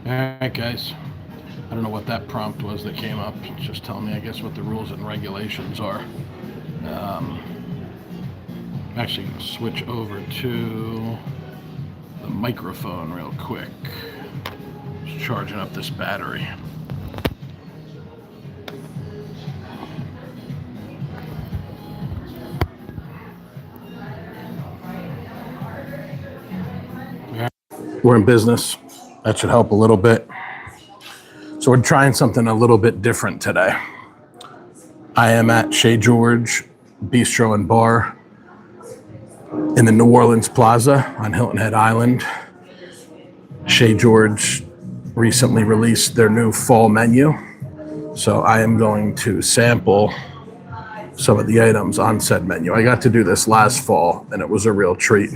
All right, guys. I don't know what that prompt was that came up. It's just telling me, I guess, what the rules and regulations are. Um, I'm actually going to switch over to the microphone real quick. Just charging up this battery. We're in business. That should help a little bit. So we're trying something a little bit different today. I am at Chez Georges Bistro and Bar in the New Orleans Plaza on Hilton Head Island. Chez Georges recently released their new fall menu. So I am going to sample some of the items on said menu. I got to do this last fall and it was a real treat.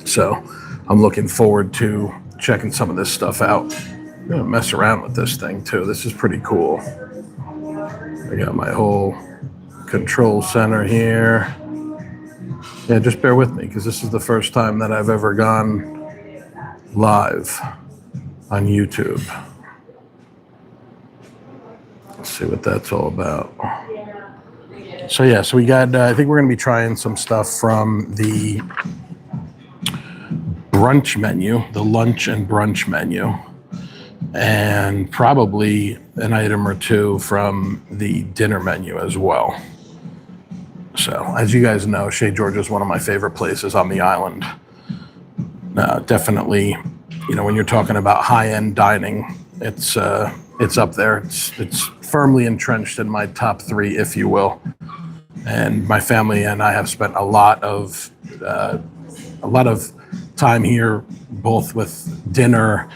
So I'm looking forward to checking some of this stuff out. I'm gonna mess around with this thing too. This is pretty cool. I got my whole control center here. Yeah, just bear with me because this is the first time that I've ever gone live on YouTube. Let's see what that's all about. So yeah, so we got, I think we're gonna be trying some stuff from the brunch menu, the lunch and brunch menu, and probably an item or two from the dinner menu as well. So as you guys know, Chez Georges is one of my favorite places on the island. Definitely, you know, when you're talking about high-end dining, it's up there. It's firmly entrenched in my top three, if you will. And my family and I have spent a lot of time here, both with dinner.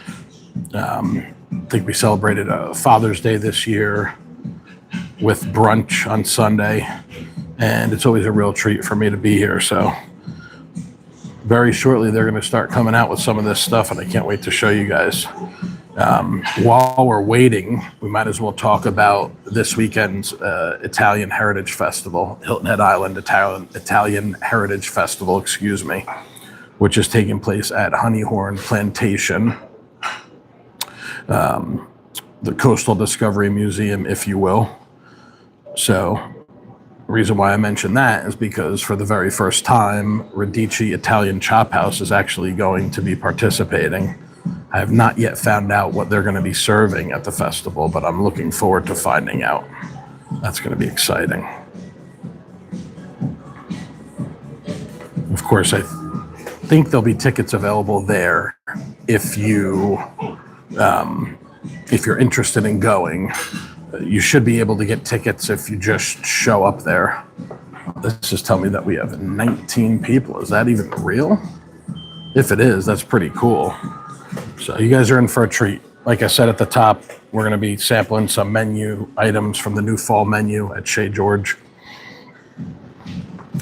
I think we celebrated Father's Day this year with brunch on Sunday, and it's always a real treat for me to be here. So very shortly, they're going to start coming out with some of this stuff, and I can't wait to show you guys. While we're waiting, we might as well talk about this weekend's Italian Heritage Festival, Hilton Head Island Italian Heritage Festival, excuse me, which is taking place at Honeyhorn Plantation, the Coastal Discovery Museum, if you will. So the reason why I mention that is because for the very first time, Radici Italian Chop House is actually going to be participating. I have not yet found out what they're going to be serving at the festival, but I'm looking forward to finding out. That's going to be exciting. Of course, I think there'll be tickets available there if you're interested in going. You should be able to get tickets if you just show up there. This is telling me that we have 19 people. Is that even real? If it is, that's pretty cool. So you guys are in for a treat. Like I said at the top, we're going to be sampling some menu items from the new fall menu at Chez Georges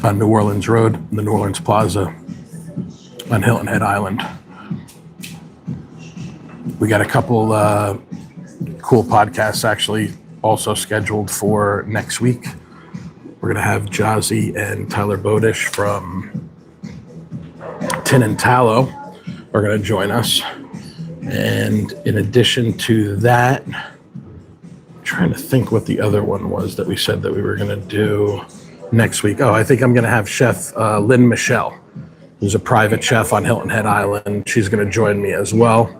on New Orleans Road, the New Orleans Plaza on Hilton Head Island. We got a couple cool podcasts actually also scheduled for next week. We're going to have Jazzy and Tyler Bodish from Tin and Tallow are going to join us. And in addition to that, I'm trying to think what the other one was that we said that we were going to do next week. Oh, I think I'm going to have Chef Lynn Michelle, who's a private chef on Hilton Head Island. She's going to join me as well.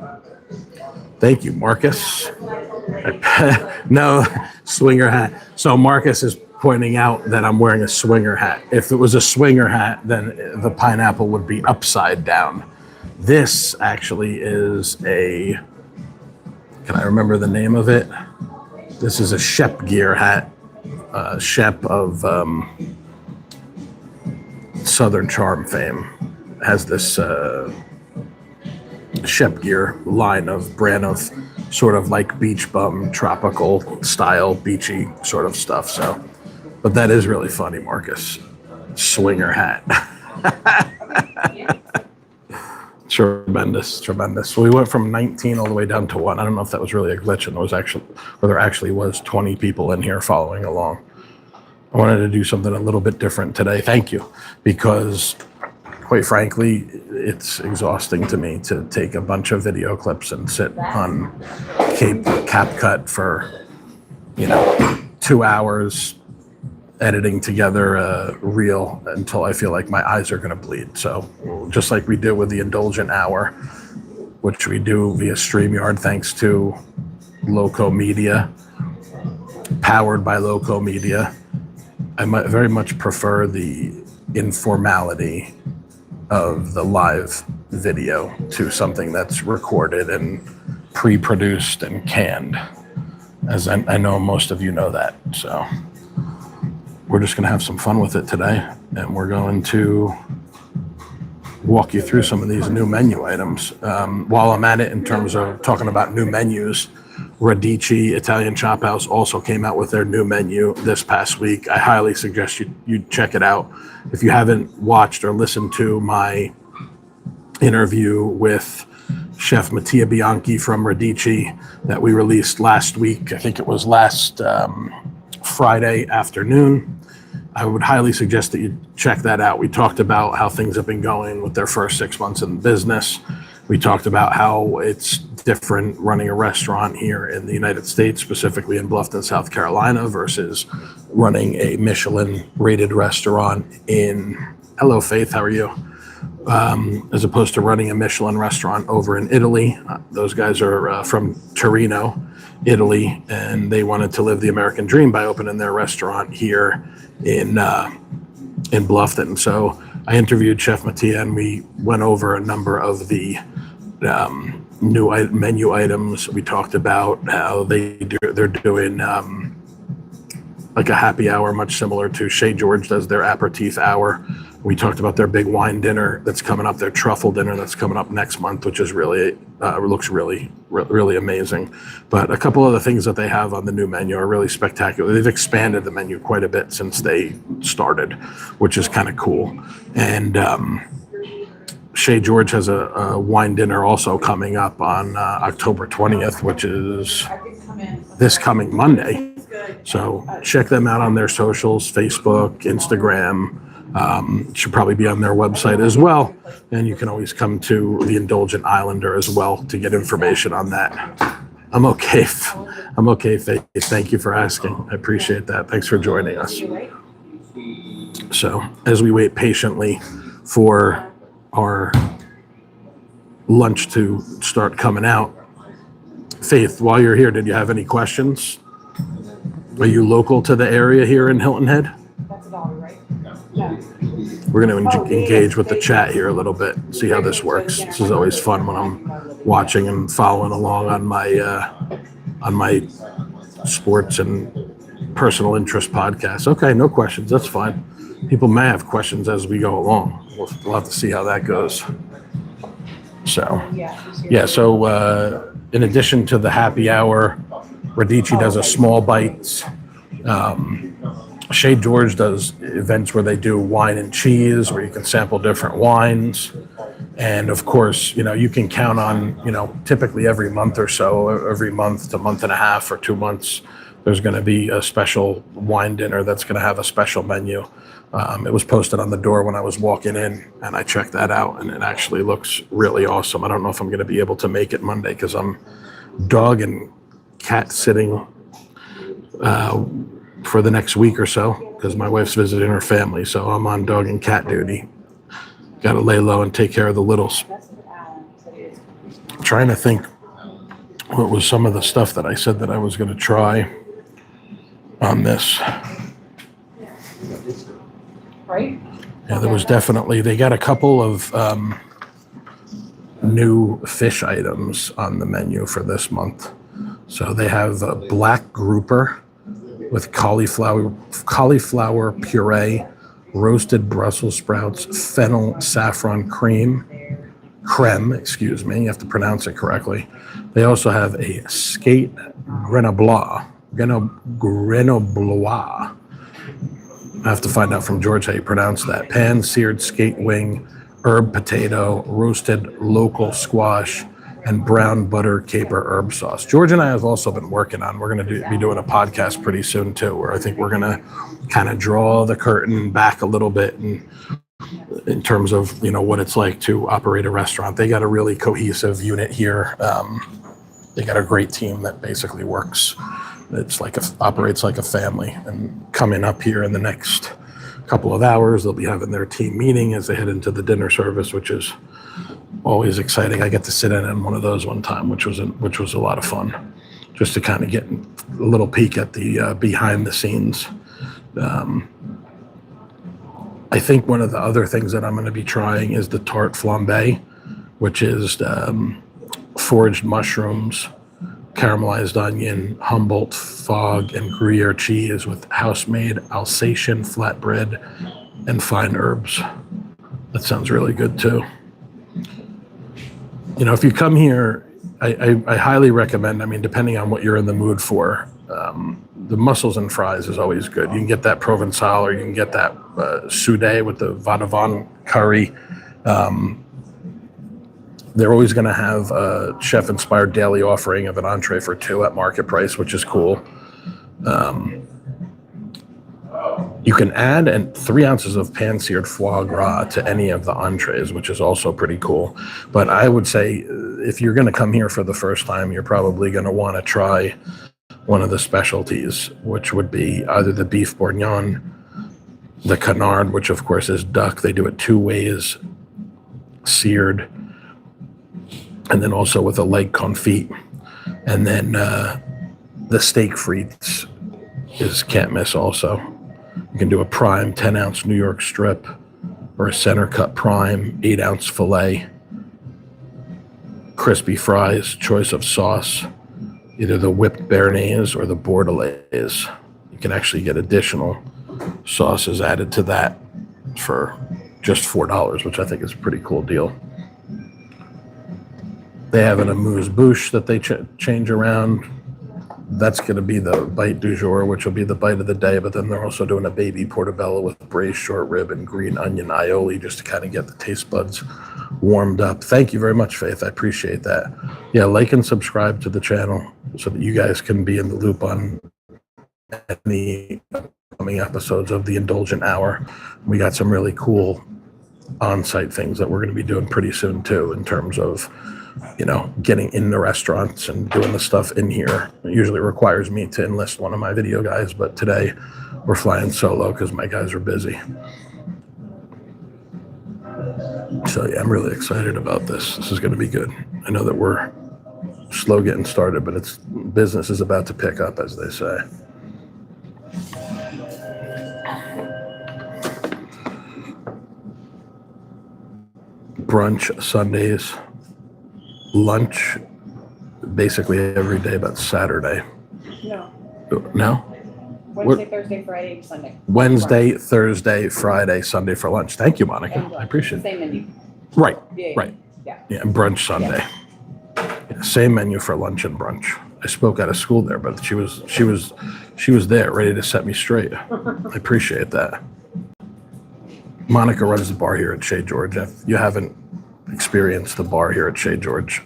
Thank you, Marcus. No, swinger hat. So Marcus is pointing out that I'm wearing a swinger hat. If it was a swinger hat, then the pineapple would be upside down. This actually is can I remember the name of it? This is a Shep Gear hat. Shep of Southern Charm fame has this Shep Gear line of brand of sort of like beach bum, tropical style, beachy sort of stuff. So, but that is really funny, Marcus. Swinger hat. Tremendous. So we went from 19 all the way down to 1. I don't know if that was really a glitch and there actually was 20 people in here following along. I wanted to do something a little bit different today. Thank you. Because quite frankly, it's exhausting to me to take a bunch of video clips and sit on CapCut for, 2 hours editing together a reel until I feel like my eyes are going to bleed. So just like we do with the Indulgent Hour, which we do via StreamYard thanks to Loco Media, powered by Loco Media, I might very much prefer the informality of the live video to something that's recorded and pre-produced and canned, as I know most of you know that. So we're just going to have some fun with it today, and we're going to walk you through some of these new menu items. While I'm at it, in terms of talking about new menus, Radici Italian Chop House also came out with their new menu this past week. I highly suggest you check it out. If you haven't watched or listened to my interview with Chef Mattia Bianchi from Radici that we released last week, I think it was last Friday afternoon, I would highly suggest that you check that out. We talked about how things have been going with their first 6 months in business. We talked about how it's different running a restaurant here in the United States, specifically in Bluffton, South Carolina, versus running a Michelin-rated restaurant in, hello, Faith, how are you? As opposed to running a Michelin restaurant over in Italy. Those guys are from Torino, Italy, and they wanted to live the American dream by opening their restaurant here in Bluffton. So I interviewed Chef Mattia, and we went over a number of the new menu items. We talked about how they're doing like a happy hour, much similar to Chez Georges does their aperitif hour. We talked about their big wine dinner that's coming up, their truffle dinner that's coming up next month, which is really looks really amazing. But a couple of the things that they have on the new menu are really spectacular. They've expanded the menu quite a bit since they started, which is kind of cool. And Chez Georges has a wine dinner also coming up on October 20th, which is this coming Monday. So check them out on their socials, Facebook, Instagram. Should probably be on their website as well. And you can always come to the Indulgent Islander as well to get information on that. I'm okay, Faith. Thank you for asking. I appreciate that. Thanks for joining us. So as we wait patiently for our lunch to start coming out, Faith, while you're here, did you have any questions? Are you local to the area here in Hilton Head? That's about it, right? Yeah. We're going to engage with the chat here a little bit, see how this works. This is always fun when I'm watching and following along on my sports and personal interest podcasts. Okay, no questions. That's fine. People may have questions as we go along. We'll have to see how that goes. So, yeah. So in addition to the happy hour, Radici does a small bites. Chez Georges does events where they do wine and cheese, where you can sample different wines. And of course, you can count on, typically every month or so, every month to month and a half or 2 months, there's going to be a special wine dinner that's going to have a special menu. It was posted on the door when I was walking in, and I checked that out, and it actually looks really awesome. I don't know if I'm going to be able to make it Monday because I'm dog and cat sitting for the next week or so because my wife's visiting her family, so I'm on dog and cat duty. Got to lay low and take care of the littles. I'm trying to think what was some of the stuff that I said that I was going to try on this. Right? Yeah, there was definitely, they got a couple of new fish items on the menu for this month. So they have a black grouper with cauliflower puree, roasted Brussels sprouts, fennel saffron creme, you have to pronounce it correctly. They also have a skate Grenoble. I have to find out from George how you pronounce that. Pan-seared skate wing, herb potato, roasted local squash, and brown butter caper herb sauce. George and I have also been working on, we're going to be doing a podcast pretty soon too, where I think we're going to kind of draw the curtain back a little bit and in terms of, what it's like to operate a restaurant. They got a really cohesive unit here. They got a great team that basically works. It's operates like a family. And coming up here in the next couple of hours, they'll be having their team meeting as they head into the dinner service, which is always exciting. I get to sit in on one of those one time, which was a lot of fun, just to kind of get a little peek at the behind the scenes. I think one of the other things that I'm going to be trying is the tarte flambe, which is foraged mushrooms, caramelized onion, Humboldt fog, and Gruyere cheese with house-made Alsatian flatbread and fine herbs. That sounds really good too. If you come here, I highly recommend, depending on what you're in the mood for, the mussels and fries is always good. You can get that Provençal, or you can get that Soudet with the Vadavon curry. They're always going to have a chef-inspired daily offering of an entree for $2 at market price, which is cool. You can add 3 ounces of pan-seared foie gras to any of the entrees, which is also pretty cool. But I would say if you're going to come here for the first time, you're probably going to want to try one of the specialties, which would be either the beef bourguignon, the canard, which of course is duck. They do it 2 ways, seared, and then also with a leg confit. And then the steak frites can't miss also. You can do a prime 10-ounce New York strip or a center cut prime 8-ounce filet. Crispy fries, choice of sauce, either the whipped béarnaise or the bordelaise. You can actually get additional sauces added to that for just $4, which I think is a pretty cool deal. They have an amuse-bouche that they change around. That's going to be the bite du jour, which will be the bite of the day. But then they're also doing a baby portobello with braised short rib and green onion aioli, just to kind of get the taste buds warmed up. Thank you very much, Faith. I appreciate that. Yeah, like and subscribe to the channel so that you guys can be in the loop on any upcoming episodes of the Indulgent Hour. We got some really cool on-site things that we're going to be doing pretty soon too, in terms of getting in the restaurants and doing the stuff in here. It usually requires me to enlist one of my video guys, but today we're flying solo because my guys are busy. So yeah, I'm really excited about this. This is going to be good. I know that we're slow getting started, but business is about to pick up, as they say. Brunch Sundays. Lunch basically every day but Saturday. No? Wednesday, Thursday, Friday, Sunday. Wednesday, Thursday, Friday, Sunday for lunch. Thank you, Monica. I appreciate it. Same menu. Right. Yeah. Right. Yeah, brunch Sunday. Yeah, same menu for lunch and brunch. I spoke out of school there, but she was there ready to set me straight. I appreciate that. Monica runs the bar here at Chez Georges. If you haven't experienced the bar here at Chez Georges,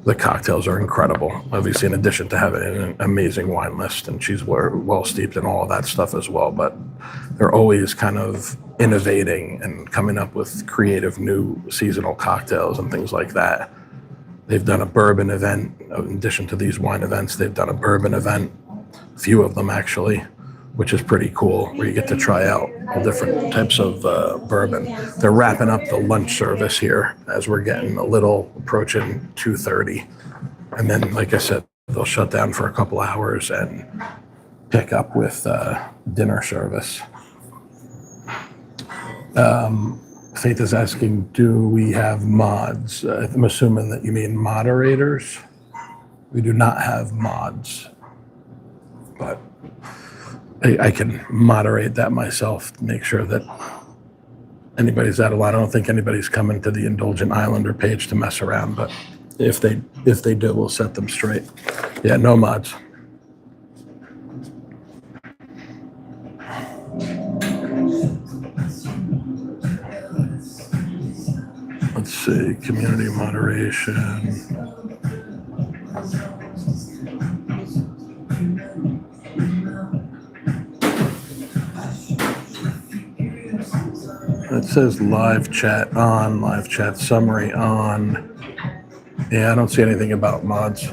the cocktails are incredible. Obviously, in addition to having an amazing wine list, and she's well steeped in all of that stuff as well, but they're always kind of innovating and coming up with creative new seasonal cocktails and things like that. They've done a bourbon event. In addition to these wine events, they've done a bourbon event, a few of them actually, which is pretty cool, where you get to try out all different types of bourbon. They're wrapping up the lunch service here as we're getting a little approaching 2:30. And then, like I said, they'll shut down for a couple hours and pick up with dinner service. Faith is asking, do we have mods? I'm assuming that you mean moderators. We do not have mods, but I can moderate that myself to make sure that anybody's out of line. I don't think anybody's coming to the Indulgent Islander page to mess around, but if they do, we'll set them straight. Yeah, no mods. Let's see, community moderation. says live chat on, live chat summary on. Yeah, I don't see anything about mods.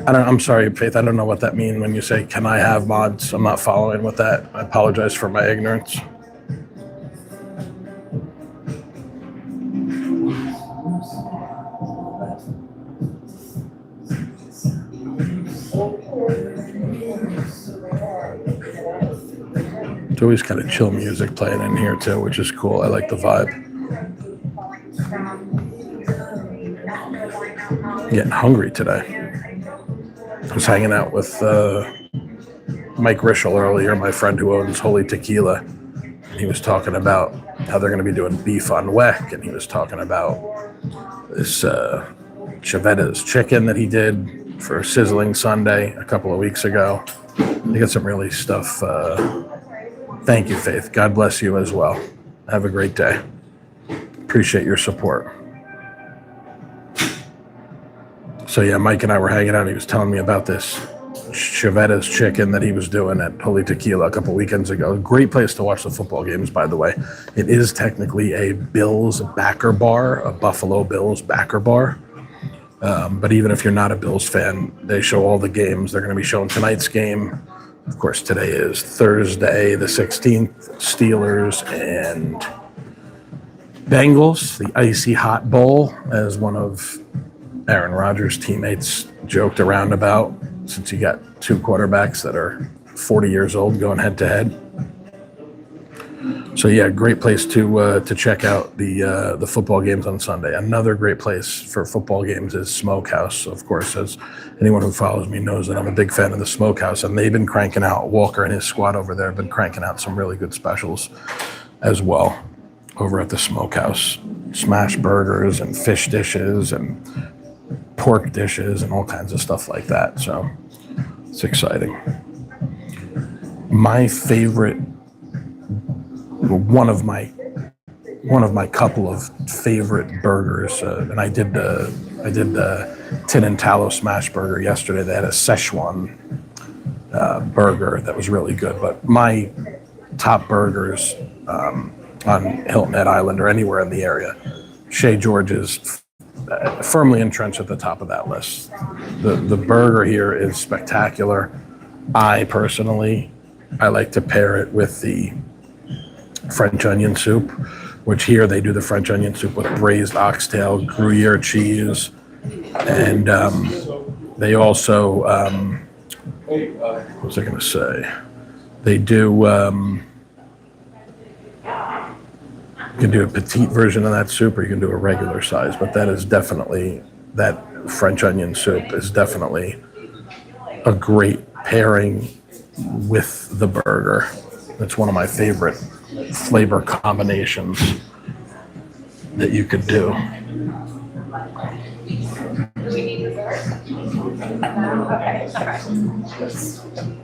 I'm sorry, Faith. I don't know what that means when you say, can I have mods? I'm not following with that. I apologize for my ignorance. It's always kind of chill music playing in here too, which is cool. I like the vibe. Getting hungry today. I was hanging out with Mike Rischel earlier, my friend who owns Holy Tequila. And he was talking about how they're going to be doing beef on Weck, and he was talking about this Chevetta's chicken that he did for Sizzling Sunday a couple of weeks ago. They got some really stuff. Thank you, Faith. God bless you as well. Have a great day. Appreciate your support. So yeah, Mike and I were hanging out. He was telling me about this Chevetta's chicken that he was doing at Holy Tequila a couple weekends ago. Great place to watch the football games, by the way. It is technically a Bills backer bar, a Buffalo Bills backer bar. But even if you're not a Bills fan, they show all the games. They're going to be showing tonight's game. Of course, today is Thursday, the 16th, Steelers and Bengals, the Icy Hot Bowl, as one of Aaron Rodgers' teammates joked around about, since you got two quarterbacks that are 40 years old going head to head. So yeah, great place to check out the football games on Sunday. Another great place for football games is Smokehouse. Of course, as anyone who follows me knows that I'm a big fan of the Smokehouse, and they've been cranking out, Walker and his squad over there have been cranking out some really good specials as well over at the Smokehouse. Smash burgers and fish dishes and pork dishes and all kinds of stuff like that. So it's exciting. My favorite, one of my couple of favorite burgers, and I did the tin and tallow smash burger yesterday. They had a Szechuan burger that was really good. But my top burgers on Hilton Head Island or anywhere in the area, Chez Georges firmly entrenched at the top of that list. The burger here is spectacular. I like to pair it with the French onion soup, which here they do the French onion soup with braised oxtail, Gruyere cheese, and they also, what was I going to say? They do, you can do a petite version of that soup, or you can do a regular size, but that French onion soup is definitely a great pairing with the burger. It's one of my favorite flavor combinations that you could do.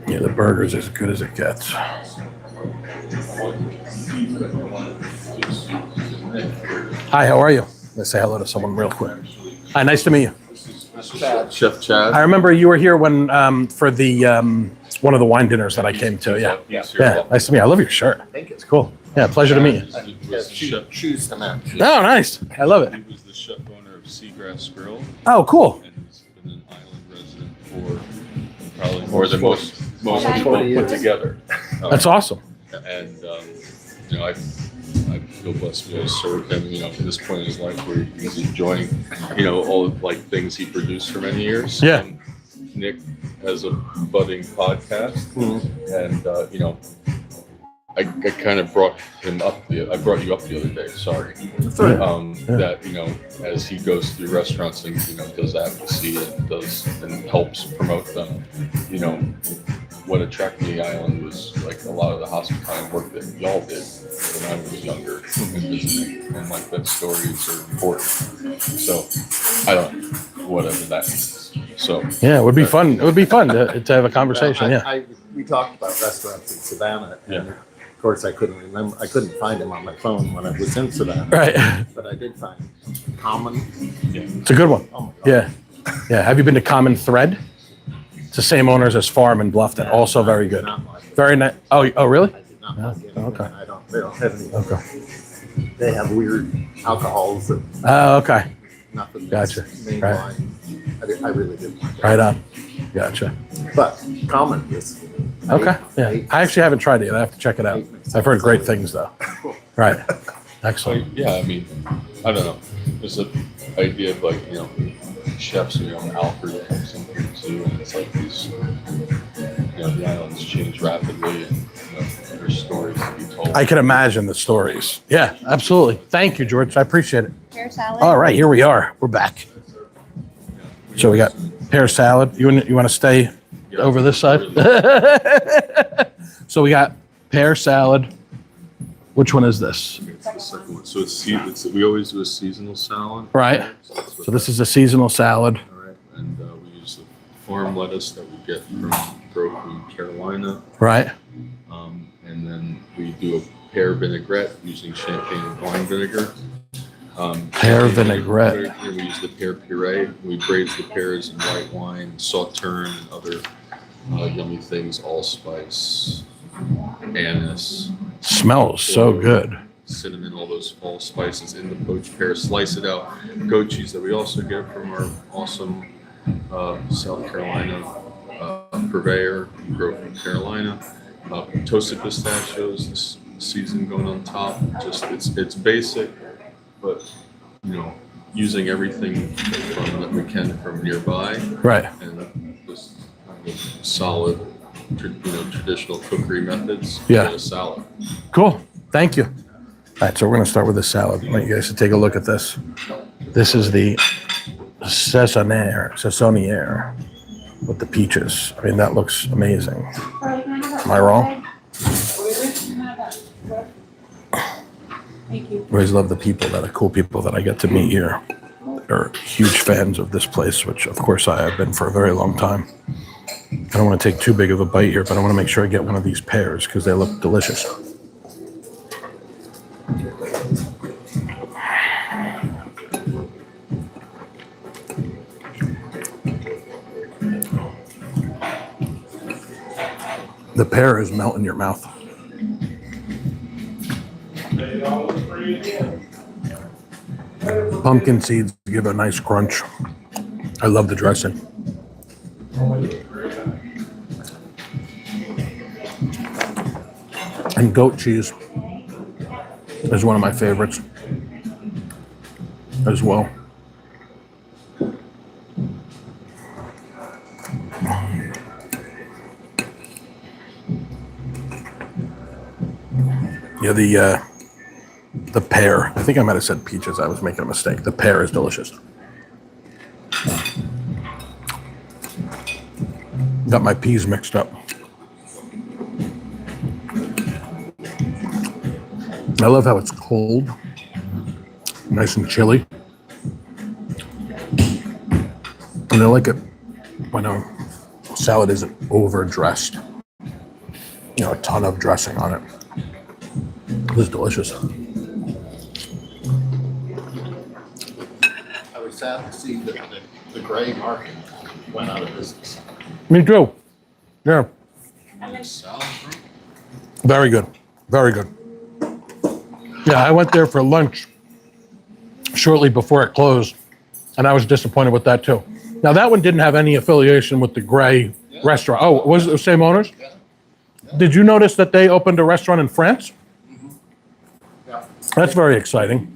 Yeah, the burger's as good as it gets. Hi, how are you? Let's say hello to someone real quick. Hi, nice to meet you. Chef Chad. I remember you were here when for the one of the wine dinners that I came to. Yeah, nice to meet you. I love your shirt. Thank you. It's cool. Yeah, pleasure to meet you. Choose the match. Oh, nice. I love it. He was the chef owner of Seagrass Grill, Oh, cool. and he's been an island resident for probably more than most people put together. That's awesome. And I feel blessed to be able to serve him. At this point in his life where he's enjoying, all of things he produced for many years. Yeah. Nick has a budding podcast, and I kind of brought him up. I brought you up the other day. Sorry. That as he goes through restaurants and does advocacy and helps promote them. What attracted me to the island was like a lot of the hospitality work that y'all did when I was younger and visiting, and like that stories are important. So I don't know, whatever that means. So Yeah, it would be fun. It would be fun to have a conversation. Well, Yeah. we talked about restaurants in Savannah, and Yeah. of course I couldn't find him on my phone when I was in Savannah. Right. But I did find Common. It's a good one. Oh my God. Yeah. Yeah. Have you been to Common Thread? It's the same owners as Farm in Bluffton. Also very good. Not like it. Very nice. Oh, really? I did not Yeah, like it. okay. I don't They don't have any. Okay. They have weird alcohols that Oh, okay. nothing. Gotcha. Main Right. line. I really didn't like it. Right on. Gotcha. But common is. Okay. Yeah. I actually haven't tried it yet. I have to check it out. I've heard great things though. Right. So, Excellent. yeah, I mean, I don't know. There's an idea of like, chefs, Alfred comes in here too, and it's like these, the islands change rapidly, and there's stories to be told. I can imagine the stories. Yeah, absolutely. Thank you, George. I appreciate it. Pear salad. All right, here we are. We're back. So we got pear salad. You want to stay over this side? So we got pear salad. Which one is this? It's the second one. So we always do a seasonal salad. Right. So this is a seasonal salad. All right, and we use the farm lettuce that we get from Carolina. Right. And then we do a pear vinaigrette using champagne and wine vinegar. Pear vinaigrette. And we use the pear puree. We braise the pears in white wine, sauterne, and other yummy things, allspice, anise. Smells so good. Cinnamon, all those fall spices in the poached pear. Slice it out. Goat cheese that we also get from our awesome South Carolina purveyor. We grow from Carolina. Toasted pistachios, this season going on top. Just it's basic, but using everything that we can from nearby. Right. And just solid, traditional cookery methods. Yeah. And a salad. Cool. Thank you. All right, so we're going to start with the salad. I want you guys to take a look at this. This is the saisonnière with the peaches. I mean, that looks amazing. Am I wrong? Thank you. I always love the cool people that I get to meet here. They're huge fans of this place, which of course I have been for a very long time. I don't want to take too big of a bite here, but I want to make sure I get one of these pears because they look delicious. The pear is melt in your mouth. Pumpkin seeds give a nice crunch. I love the dressing. And goat cheese is one of my favorites as well. Yeah, the pear. I think I might have said peaches. I was making a mistake. The pear is delicious. Got my peas mixed up. I love how it's cold, nice and chilly. And I like it when a salad isn't overdressed. A ton of dressing on it. It was delicious. I was sad to see that the gray market went out of business. Me too. Yeah. Salad, Very good. Very good. Yeah, I went there for lunch shortly before it closed, and I was disappointed with that too. Now, that one didn't have any affiliation with the Gray restaurant. Oh, was it the same owners? Yeah. Did you notice that they opened a restaurant in France? Yeah. That's very exciting.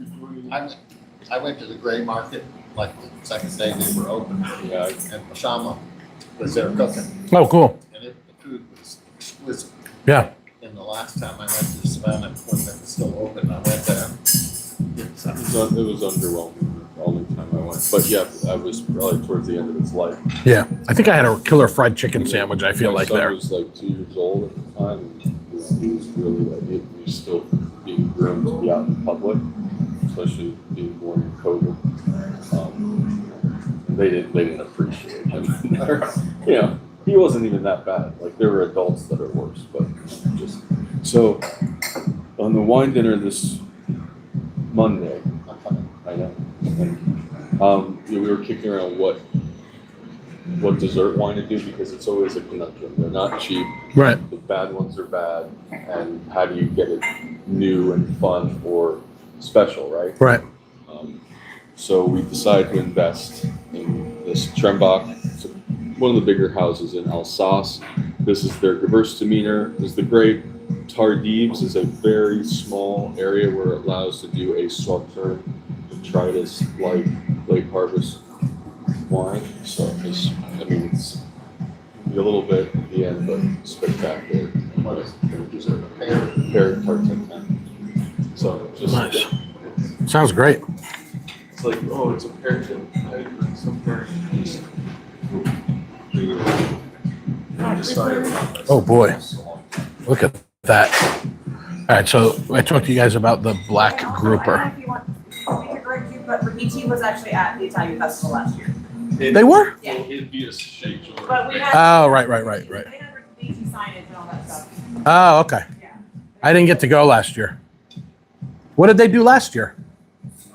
I went to the gray market like the second day they were open. Yeah. And Mashama was there cooking. Oh, cool. And the food was exquisite. Yeah. And the last time I went to Savannah, when it was still open, I went there. It was underwhelming the only time I went. But yeah, I was probably towards the end of its life. Yeah. I think I had a killer fried chicken sandwich, I feel My like son there. was like 2 years old at the time, and he was really he was still being groomed to be out in public, especially being born in COVID. And they didn't appreciate him. He wasn't even that bad. Like there were adults that are worse, but just so on the wine dinner this Monday, I know, and, we were kicking around what what dessert wine to do because it's always a conundrum. They're not cheap. Right. The bad ones are bad, and how do you get it new and fun or special, right? Right. So we decided to invest in this Trembach. It's one of the bigger houses in Alsace. This is their Gewürztraminer. This is the grape. Tardives is a very small area where it allows to do a Sauternes detritus like late harvest wine. So it's a little bit at the end, but spectacular. What is the dessert? Pear tartine. So just Nice. Sounds great. it's like, oh, it's a pear tartine. Some pear. Oh boy, look at that. All right, so I talked to you guys about the black grouper. If you want, we could break you, but ET was actually at the Italian Festival last year. They were? Yeah. It'd be a Chez Georges. But we had. Oh, right. They had ET signage and all that stuff. Oh, okay. Yeah. I didn't get to go last year. What did they do last year?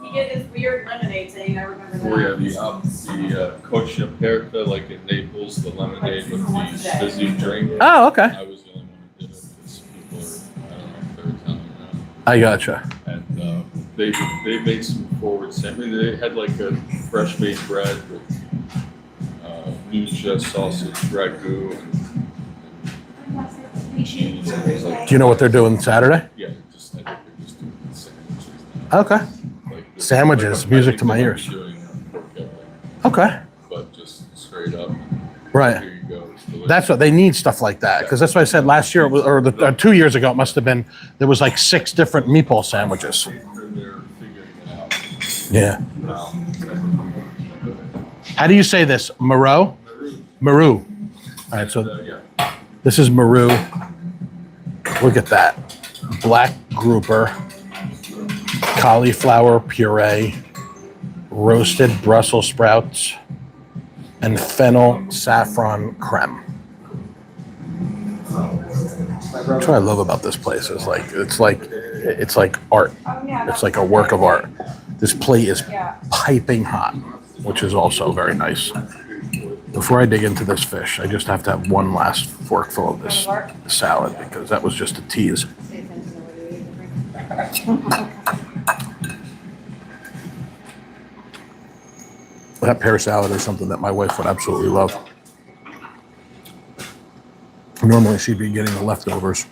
He did this weird lemonade thing, I remember that. Or yeah, the Coach Aperta, like in Naples, the lemonade with the fizzy drink. Oh, okay. I was the only one who did it because people are, I don't know if they're Italian or not. I gotcha. And they made some forward sandwich. They had like a fresh made bread with nucha, sausage, ragu, and cheese. And it was like, Do you know what they're doing Saturday? yeah, I think they're just doing sandwiches now. Okay. Like this- Sandwiches, like, music I to my think ears. they're doing pork belly, Okay. but just straight up. Right. Here you go. It's delicious. That's what they need, stuff like that. Because that's what I said last year, or 2 years ago, it must have been, there was like 6 different meatball sandwiches. They're figuring it out Yeah. now. How do you say this? Maru? Maru. All right, so Yeah. this is Maru. Look at that. Black grouper, cauliflower puree, roasted Brussels sprouts, and fennel saffron creme. That's what I love about this place. It's like art. It's like a work of art. This plate is piping hot, which is also very nice. Before I dig into this fish, I just have to have one last forkful of this salad because that was just a tease. That pear salad is something that my wife would absolutely love. Normally she'd be getting the leftovers,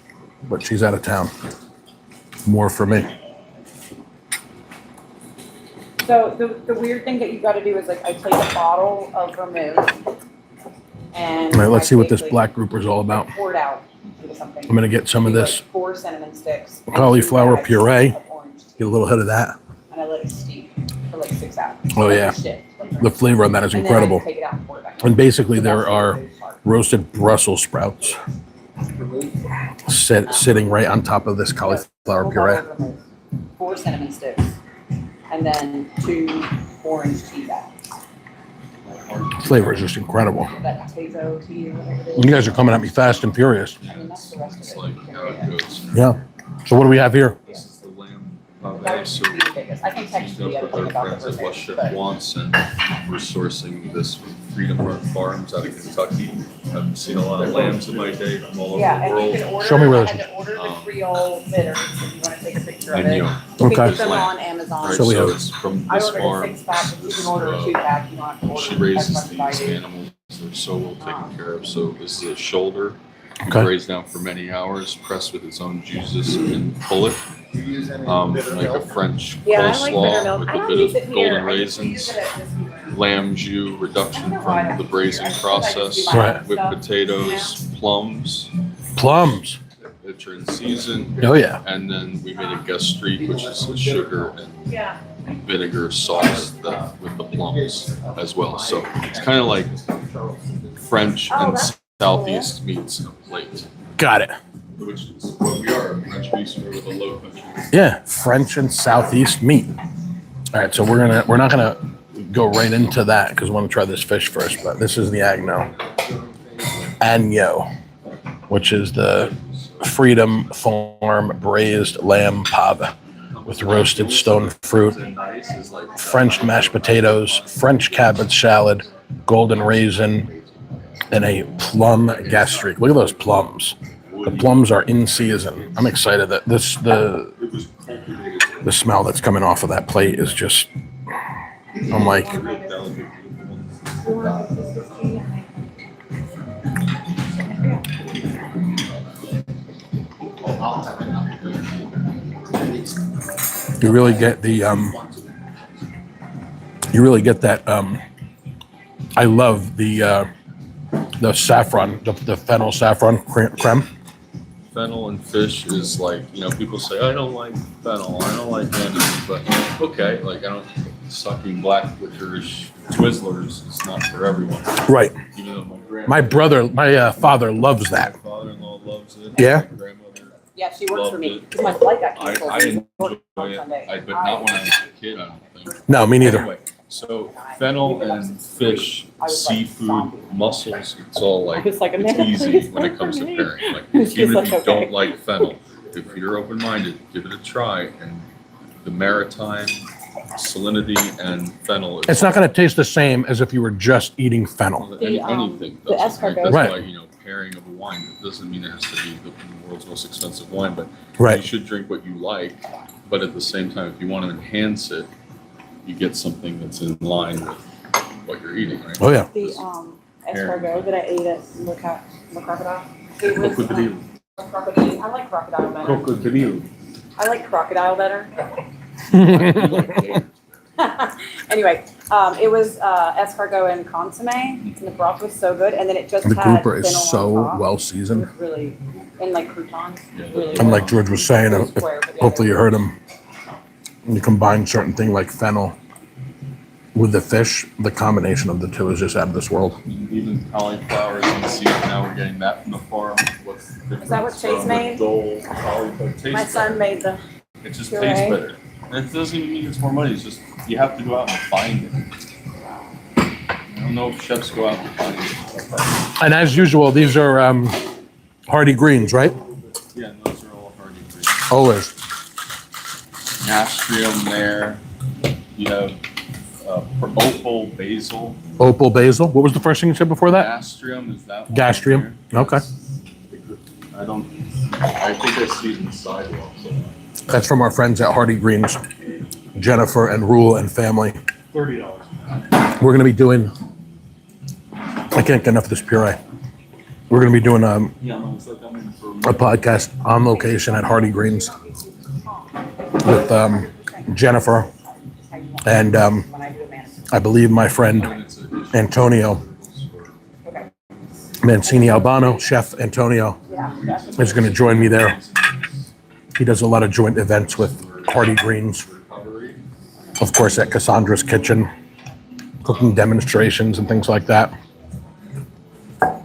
but she's out of town. More for me. So the weird thing that you gotta do is like, I take a bottle of vermouth and. All right, let's I see what take, this like, black grouper is all about. Pour it out into something. I'm gonna get some of Do, this like, 4 cinnamon sticks. and cauliflower 2 bags puree. of orange tea, Get a little hit of that. And I let it steep for like 6 hours. Oh, Like yeah. shit, like, The flavor on that is and then I incredible. take it out and pour it back. And basically So there that's the are good part. roasted Brussels sprouts sitting right on top of this cauliflower Full puree. bottle of vermouth, 4 cinnamon sticks, and then 2 orange tea bags. Flavor is just incredible. That potato tea or whatever it You guys are coming at me fast and furious. is. I mean, that's the rest It's of it. like You can how read it it. goes. Yeah. So what do we have here? This is the lamb That pave. would So be the biggest. I can text you teamed the up other with thing our about the friends at West vermouth, Ship but Wants, and we're sourcing this from Freedom Farms out of Kentucky. I've seen a lot of lambs in my day from all over yeah, the and you world. can order. Show me where I this had is. to order the Um, Creole bitters if you want to take a picture of And, it. you know, You Okay. can get them Lamb. on Amazon. Right, So we so have- it's from I this ordered a farm. 6-pack, but you can order a 2-pack. You don't have to order. She raises as much as these I do. animals. They're so well taken care of. So this is a shoulder. Okay. Raised down for many hours, pressed with its own juices, and pull it. Do you use any Like a milk? French Yeah, I like coleslaw buttermilk. with I a don't bit use of it here. golden I used to use raisins, it at this- lamb jus reduction from the braising process, Right. with potatoes, plums, Plums. which are in season, Oh yeah. and then we made a gastrique, which is a sugar and Yeah. vinegar sauce with the plums as well. So it's kind of like French and Southeast meats in a plate, Got it. which is what we are, a French bistro with a low country. Yeah. French and Southeast meat. All right, so we're not gonna go right into that because we want to try this fish first. But this is the agno, which is the Freedom Farm braised lamb pave with roasted stone fruit, French mashed potatoes, French cabbage salad, golden raisin, and a plum gastrique. Look at those plums. The plums are in season. I'm excited that the smell that's coming off of that plate is just, I'm like, you really get that, I love the saffron, the fennel saffron creme. Fennel and fish is like, people say, I don't like fennel, I don't like anything, but okay, like I don't, sucking black licorice Twizzlers is not for everyone. Right. Even though My father loves that. My father-in-law loves it. Yeah? My grandmother. Yeah, she works for me, Loved it. because my flight got I canceled. enjoy on it, Sunday. but not when I was a kid, I don't think. No, me neither. Anyway, so fennel and fish, seafood, mussels, it's all like, I was like, it's "Amanda, easy please when it work comes for to me." pairing. Like, She's even if like, you "Okay." don't like fennel, if you're open-minded, give it a try. And the maritime, salinity, and fennel is It's not going to taste the same as if you were just eating fennel. anything. the doesn't, right? escargot. That's Right. why, pairing of a wine, it doesn't mean it has to be the world's most expensive wine, but Right. you should drink what you like. But at the same time, if you want to enhance it, you get something that's in line with what you're eating, right? Oh, yeah. The escargot that I ate at Le Crocodile. It was, Crocodile. crocodile. I like crocodile better. Crocodile. I like crocodile better. Anyway, it was escargot and consomme, and the broth was so good, and then it just The had grouper is fennel on so top. well It seasoned. was really, and like croutons. Yeah. Really And well. like George was saying, It was square, but yeah, hopefully you heard him, when you combine certain thing like fennel with the fish, the combination of the two is just out of this world. Even cauliflower is in season now. We're getting that from the farm. What's the difference? Is that what Chase from made? the Dole cauliflower? It tastes My son better. made the. It just puree. tastes better. And it doesn't even mean it's more money. It's just you have to go out and find it. I don't know if chefs go out and find it. And as usual, these are hardy greens, right? Yeah, those are all hardy greens. Always. Nastrium there. You have opal basil. Opal basil. What was the first thing you said before that? Gastrium is that one? Gastrium. there? Okay. I think I see it in the sidewalk. So. That's from our friends at Hardy Greens, Jennifer and Rule and family. $30. We're going to be doing, I can't get enough of this puree. We're going to be doing a podcast on location at Hardy Greens with Jennifer and When I do a man. I believe my friend Antonio Mancini Albano, Chef Antonio, Yeah. is going to join me there. He does a lot of joint events with Hardy Greens, of course at Cassandra's Kitchen, cooking demonstrations and things like that. All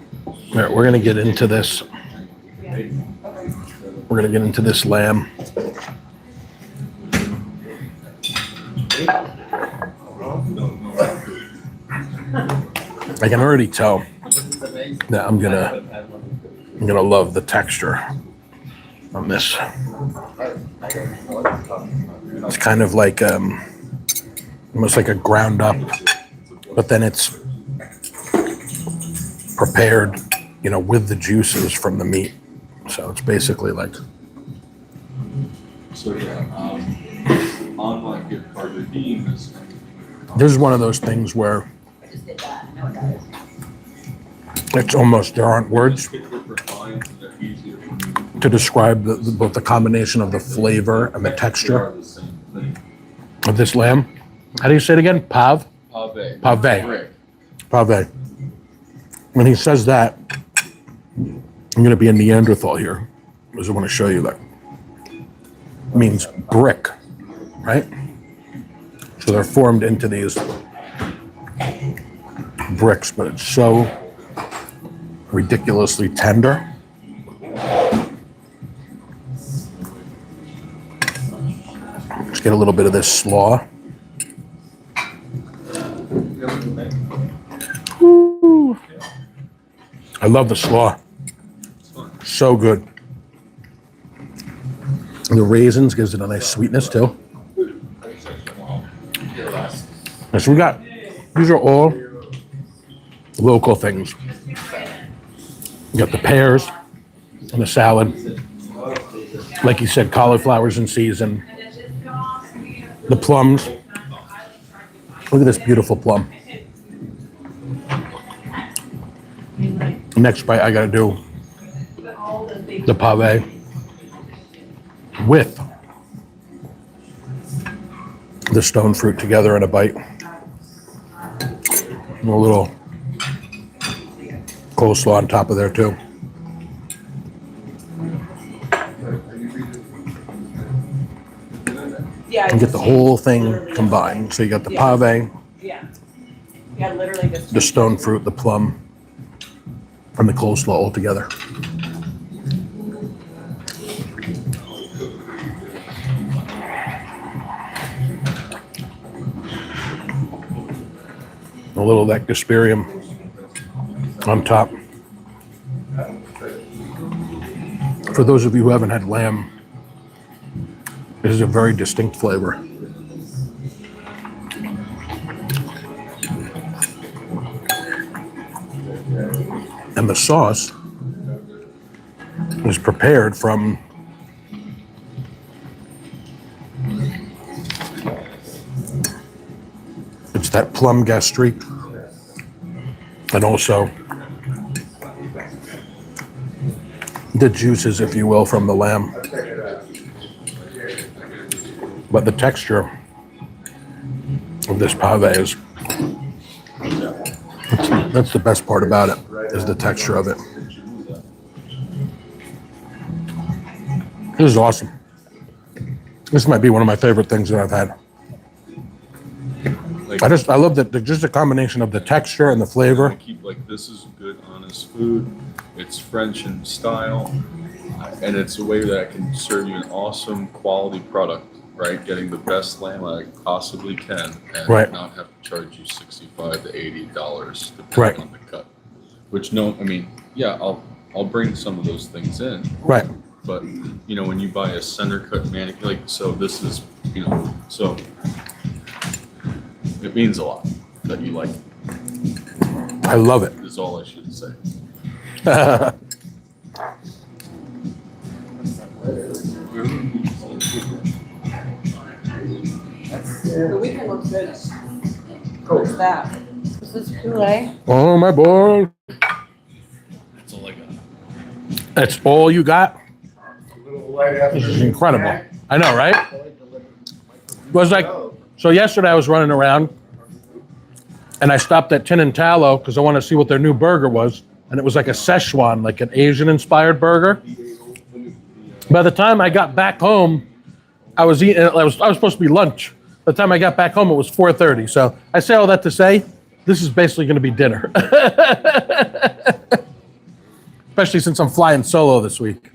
right, we're going to get into this. We're going to get into this lamb. I can already tell that I'm gonna love the texture on this. It's kind of like almost like a ground up, but then it's prepared, with the juices from the meat. So it's basically like, So unlike your cargadine is this is one of those things where it's almost, there aren't words refined, they're easier for me to describe both the combination of the flavor and the texture the same thing. of this lamb. How do you say it again? Pave. Pave. Brick. Pave. When he says that, I'm going to be a Neanderthal here, because I want to show you that. It means brick, right? So they're formed into these bricks, but it's so ridiculously tender. Just get a little bit of this slaw. Ooh. I love the slaw. So good. The raisins gives it a nice sweetness too. And so these are all local things. You got the pears and the salad. Like you said, cauliflower's in season. The plums. Look at this beautiful plum. Next bite, I got to do the pave with the stone fruit together in a bite. And a little coleslaw on top of there too. Yeah. And get the whole thing combined. So you got the pave, Yeah. Yeah, literally just. the stone fruit, the plum, and the coleslaw all together. A little of that gasperium on top. For those of you who haven't had lamb, this is a very distinct flavor. And the sauce is prepared from it's that plum gastrique and also the juices, if you will, from the lamb. But the texture of this pave is, that's the best part about it, is the texture of it. This is awesome. This might be one of my favorite things that I've had. Like, I love that just the combination of the texture and the flavor. keep like this is good, honest food. It's French in style, and it's a way that I can serve you an awesome quality product. Right, getting the best lamb I possibly can, and Right. not have to charge you $65 to $80 depending Right. on the cut. Which yeah, I'll bring some of those things in. Right. But when you buy a center cut manicure, like so, this is so it means a lot that you like it. I love it. Is all I should say. The weekend looks good. What's that? This is poulet. Oh, my boy. That's all I got. That's all you got? This is incredible. I know, right? It was like, so yesterday I was running around and I stopped at Tin and Tallow because I wanted to see what their new burger was. And it was like a Szechuan, like an Asian inspired burger. By the time I got back home, I was supposed to be lunch. By the time I got back home, it was 4:30. So I say all that to say, this is basically going to be dinner. Especially since I'm flying solo this week.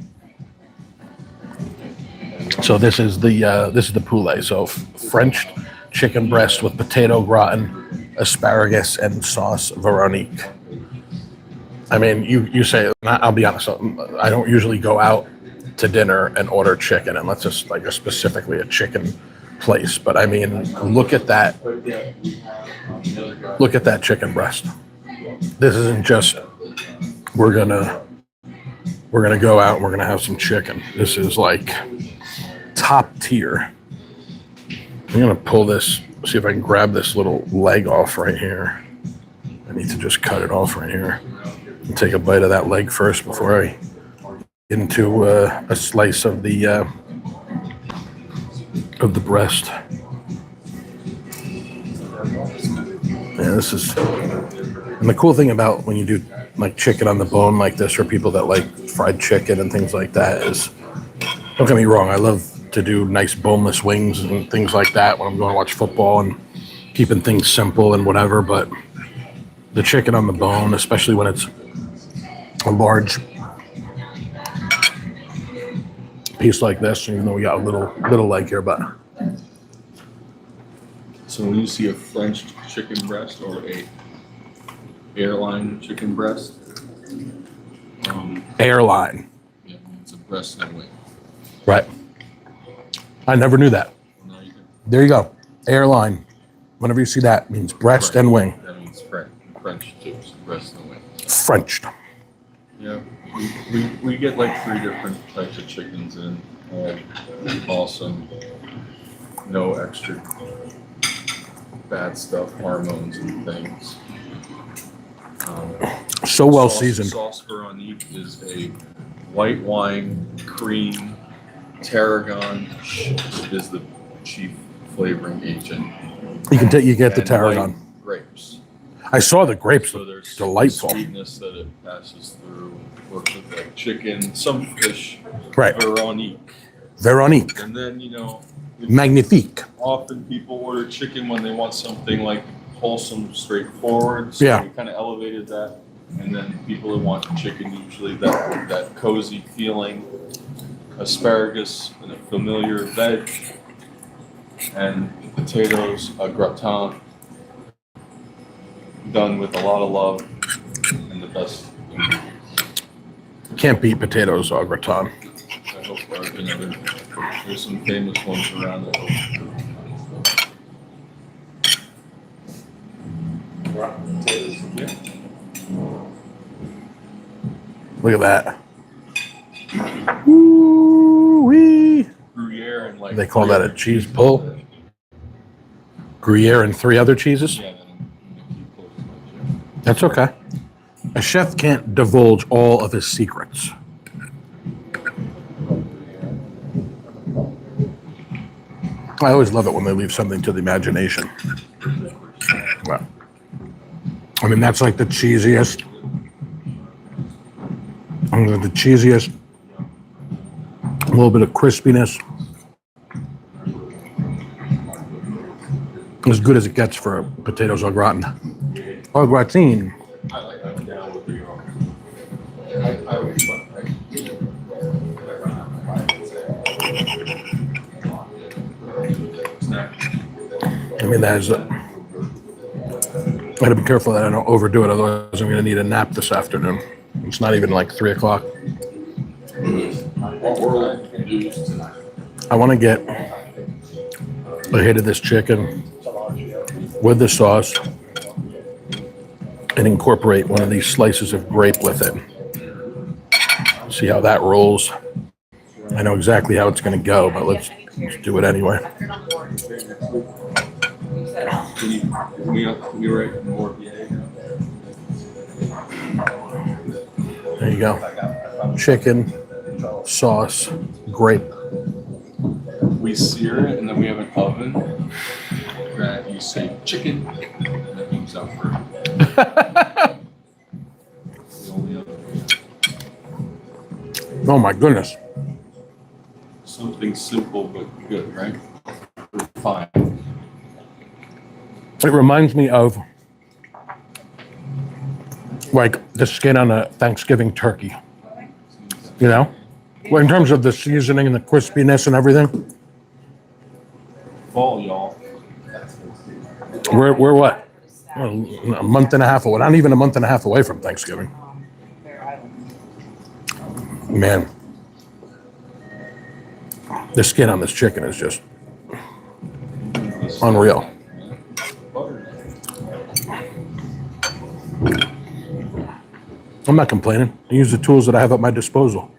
So this is the poulet. So French chicken breast with potato gratin, asparagus, and sauce Veronique. I mean, you say, I'll be honest, I don't usually go out to dinner and order chicken unless it's like specifically a chicken place. But I mean, look at that chicken breast. This isn't just we're gonna go out and we're gonna have some chicken. This is like top tier. I'm gonna pull this, see if I can grab this little leg off right here. I need to just cut it off right here and take a bite of that leg first before I get into a slice of the breast. Yeah, this is, and the cool thing about when you do like chicken on the bone like this, for people that like fried chicken and things like that, is, don't get me wrong, I love to do nice boneless wings and things like that when I'm going to watch football and keeping things simple and whatever, but the chicken on the bone, especially when it's a large piece like this, even though we got a little leg here, but So when you see a French chicken breast or a airline chicken breast, airline, yeah, it's a breast and a wing. right? I never knew that. Now you can, There you go, airline. Whenever you see that, it means breast and wing. that means French too. So. rest of the wings. Frenched. Yeah, we get like 3 different types of chickens in, awesome, no extra bad stuff, hormones and things. So well Sauce- seasoned. Sauce Veronique is a white wine cream. Tarragon is the chief flavoring agent. You get the and tarragon. white grapes. I saw the grapes. So there's Delightful. sweetness that it passes through. Works with like chicken, some fish, Right. Veronique. Veronique. And then, Magnifique. often people order chicken when they want something like wholesome, straightforward. So Yeah. we kind of elevated that. And then people that want chicken, usually that cozy feeling, asparagus and a familiar veg, and potatoes, a gratin, done with a lot of love and the best ingredients. Can't beat potatoes au gratin. I hope there's some famous ones around that. Yeah. Look at that. Woo-wee. Gruyere and like They call that a cheese pull. Gruyere and 3 other cheeses. Yeah, That's okay. A chef can't divulge all of his secrets. I always love it when they leave something to the imagination. Well, I mean, that's like the cheesiest. The cheesiest. A little bit of crispiness. As good as it gets for potatoes au gratin. Au gratin. I like that down with the I mean, that is. I gotta be careful that I don't overdo it, otherwise I'm gonna need a nap this afternoon. It's not even like 3 o'clock. I want to get a hit of this chicken with the sauce and incorporate one of these slices of grape with it. See how that rolls. I know exactly how it's going to go, but let's do it anyway. We were at Morbier. There you go. Chicken, sauce, grape. We sear it and then we have an oven that you say chicken and it comes out for the only other Oh my goodness. something simple but good, right? Fine. It reminds me of like the skin on a Thanksgiving turkey. You know? Well, in terms of the seasoning and the crispiness and everything. Fall, y'all. We're what? A month and a half away. Not even a month and a half away from Thanksgiving. Man. The skin on this chicken is just unreal. I'm not complaining. I use the tools that I have at my disposal.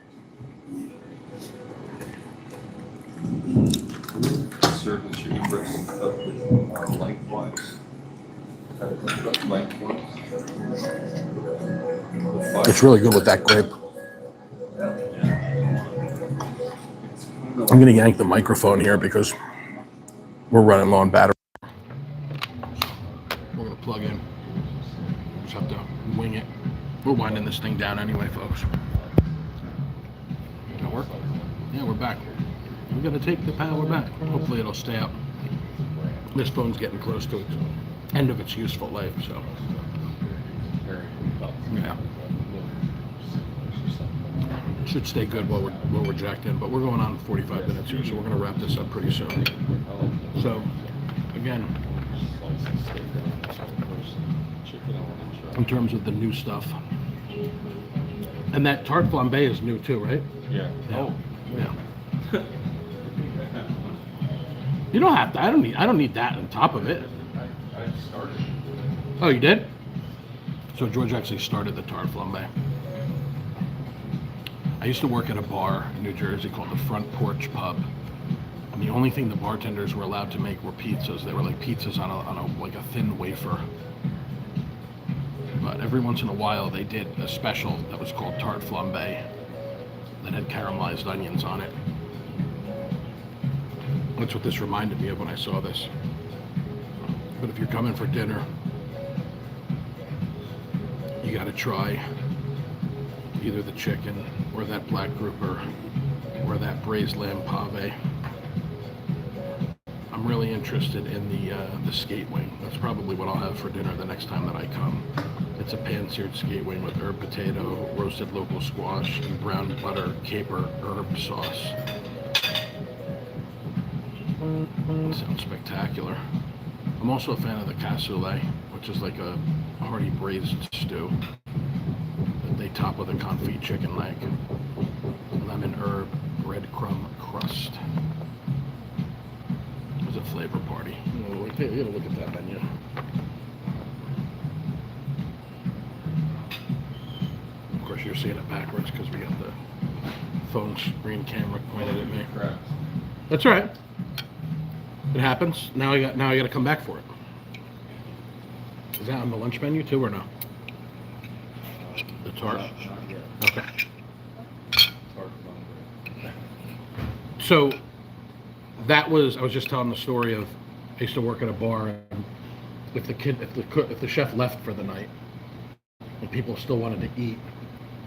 Serve the chicken breast and stuff with lengthwise. It's really good with that grape. I'm going to yank the microphone here because we're running low on battery. We're going to plug in. Just have to wing it. We're winding this thing down anyway, folks. That work? Yeah, we're back. We're going to take the power back. Hopefully it'll stay up. This phone's getting close to its end of its useful life, so. Yeah. Should stay good while we're jacked in, but we're going on 45 minutes here, so we're going to wrap this up pretty soon. So, again, in terms of the new stuff, and that tart flambe is new too, right? Yeah. Oh, yeah. You don't have to. I don't need that on top of it. I started. Oh, you did? So George actually started the tart flambe. I used to work at a bar in New Jersey called the Front Porch Pub. And the only thing the bartenders were allowed to make were pizzas. They were like pizzas on a like a thin wafer. But every once in a while they did a special that was called tart flambe that had caramelized onions on it. That's what this reminded me of when I saw this. But if you're coming for dinner, you gotta try either the chicken or that black grouper or that braised lamb pave. I'm really interested in the skate wing. That's probably what I'll have for dinner the next time that I come. It's a pan-seared skate wing with herb potato, roasted local squash, and brown butter caper herb sauce. Sounds spectacular. I'm also a fan of the cassoulet, which is like a hearty braised stew that they top with a confit chicken leg, lemon herb breadcrumb crust. It was a flavor party. You gotta look at that menu. Of course, you're seeing it backwards because we got the phone screen camera pointed at me. That's all right. It happens. Now I got to come back for it. Is that on the lunch menu too, or no? The tart. Okay. So that was. I was just telling the story of. I used to work at a bar, and if the chef left for the night, and people still wanted to eat,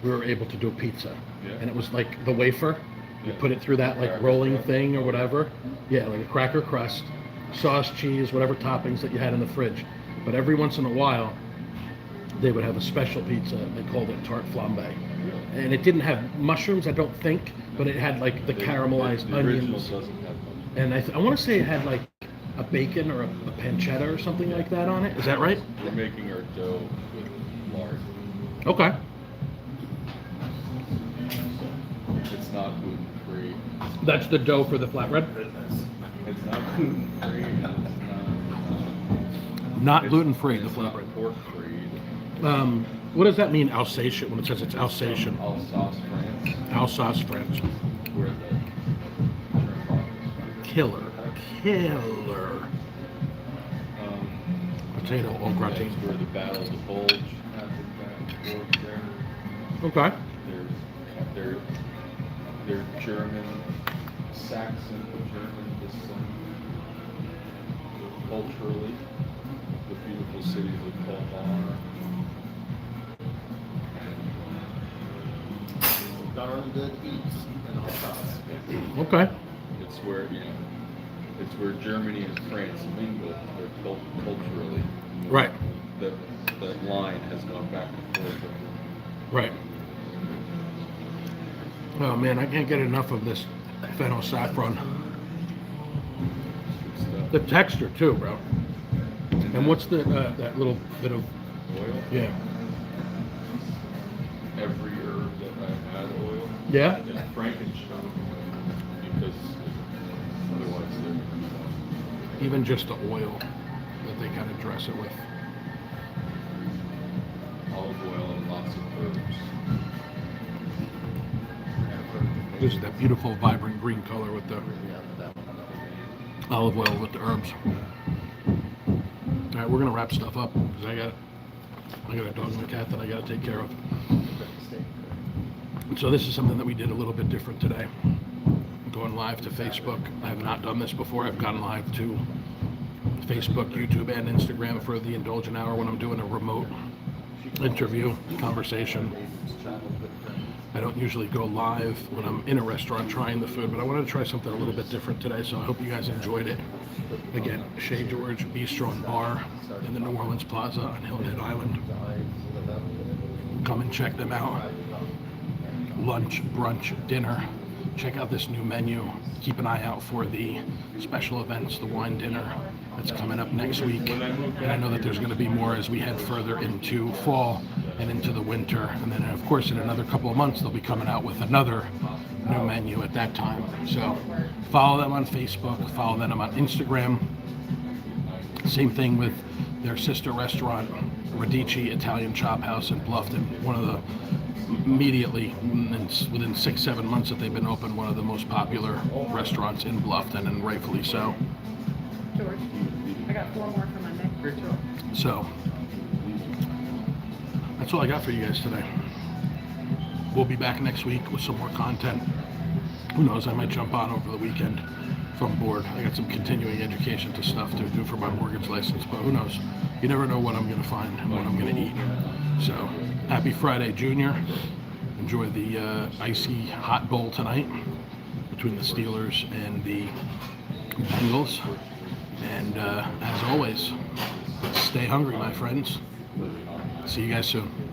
we were able to do a pizza, and it was like the wafer. You put it through that like rolling thing or whatever. Yeah, like a cracker crust, sauce, cheese, whatever toppings that you had in the fridge. But every once in a while, they would have a special pizza. They called it tart flambe. And it didn't have mushrooms, I don't think, but it had like the caramelized the original onions. doesn't have much. And I want to say it had like a bacon or a pancetta or something like that on it. Is that right? We're making our dough with lard. Okay. It's not gluten free. That's the dough for the flatbread? It's not gluten free. Not gluten free, the It's flatbread. not pork free. What does that mean, Alsatian, when it says it's Alsatian? Alsace, France, Alsace, France. where the shrimp are. Killer. Potato au gratin. That's where the Battle of the Bulge happened back and forth there. Okay. They're German, Saxon, German descent. Culturally, the beautiful cities of Colmar. Darn good eats in Alsace. Okay. It's where it's where Germany and France mingle. They're culturally. Right. That line has gone back and forth. Right. Oh man, I can't get enough of this fennel saffron. Good stuff. The texture too, bro. And what's the that little bit of Oil. yeah? Every herb that I've had oil. Yeah. And Frankenstein, because otherwise they're. Even just the oil that they kind of dress it with. Olive oil and lots of herbs. This is that beautiful, vibrant green color with the olive oil with the herbs. All right, we're gonna wrap stuff up because I got a dog and a cat that I got to take care of. So this is something that we did a little bit different today. Going live to Facebook. I have not done this before. I've gone live to Facebook, YouTube, and Instagram for the Indulgent Hour when I'm doing a remote interview conversation. I don't usually go live when I'm in a restaurant trying the food, but I wanted to try something a little bit different today, so I hope you guys enjoyed it. Again, Chez Georges Bistro Bar in the New Orleans Plaza on Hilton Head Island. Come and check them out. Lunch, brunch, dinner. Check out this new menu. Keep an eye out for the special events, the wine dinner that's coming up next week. And I know that there's going to be more as we head further into fall and into the winter. And then, of course, in another couple of months, they'll be coming out with another new menu at that time. So follow them on Facebook, follow them on Instagram. Same thing with their sister restaurant, Radici Italian Chop House in Bluffton, one of the immediately within 6-7 months that they've been open, one of the most popular restaurants in Bluffton, and rightfully so. George, I got 4 more for Monday. So that's all I got for you guys today. We'll be back next week with some more content. Who knows, I might jump on over the weekend if I'm bored. I got some continuing education to stuff to do for my mortgage license, but who knows? You never know what I'm going to find and what I'm going to eat. So happy Friday, Junior. Enjoy the icy hot bowl tonight between the Steelers and the Bengals. And as always, stay hungry, my friends. See you guys soon.